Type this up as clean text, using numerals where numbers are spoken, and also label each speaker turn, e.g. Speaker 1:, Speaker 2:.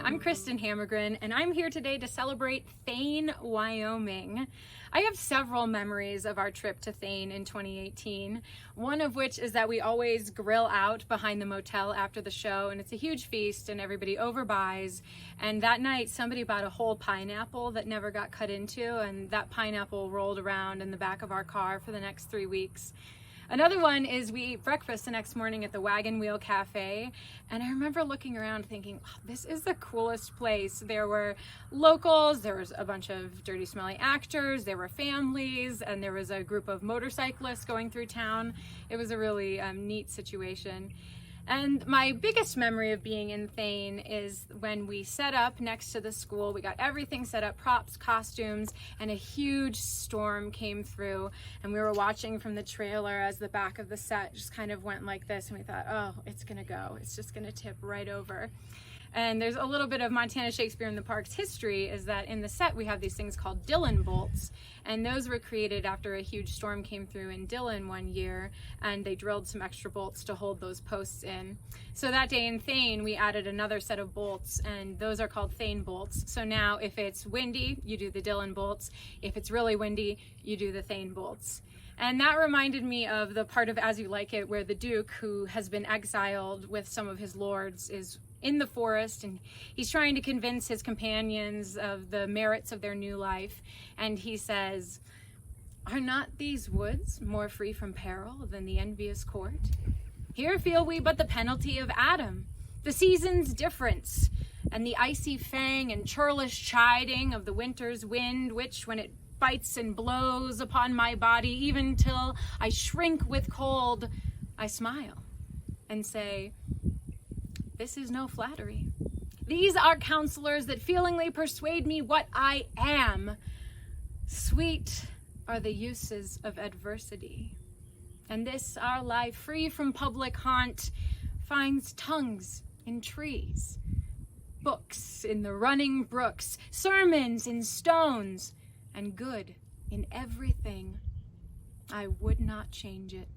Speaker 1: I'm Kristin Hammargren, and I'm here today to celebrate Thayne, Wyoming. I have several memories of our trip to Thayne in 2018, one of which is that we always grill out behind the motel after the show, and it's a huge feast and everybody overbuys. And that night somebody bought a whole pineapple that never got cut into, and that pineapple rolled around in the back of our car for the next 3 weeks. Another one is we ate breakfast the next morning at the Wagon Wheel Cafe, and I remember looking around thinking, oh, this is the coolest place. There were locals, there was a bunch of dirty, smelly actors, there were families, and there was a group of motorcyclists going through town. It was a really neat situation. And my biggest memory of being in Thayne is when we set up next to the school. We got everything set up, props, costumes, and a huge storm came through. And we were watching from the trailer as the back of the set just kind of went like this. And we thought, oh, it's gonna go. It's just gonna tip right over. And there's a little bit of Montana Shakespeare in the Park's history is that in the set we have these things called Dillon bolts, and those were created after a huge storm came through in Dillon one year, and they drilled some extra bolts to hold those posts in. So that day in Thayne we added another set of bolts, and those are called Thayne bolts. So now if it's windy, you do the Dillon bolts. If it's really windy, you do the Thayne bolts. And that reminded me of the part of As You Like It where the Duke, who has been exiled with some of his lords, is in the forest, and he's trying to convince his companions of the merits of their new life. And he says, "Are not these woods more free from peril than the envious court? Here feel we but the penalty of Adam, the season's difference, and the icy fang and churlish chiding of the winter's wind, which, when it bites and blows upon my body, even till I shrink with cold, I smile and say, this is no flattery. These are counselors that feelingly persuade me what I am. Sweet are the uses of adversity. And this our life, free from public haunt, finds tongues in trees, books in the running brooks, sermons in stones, and good in everything. I would not change it."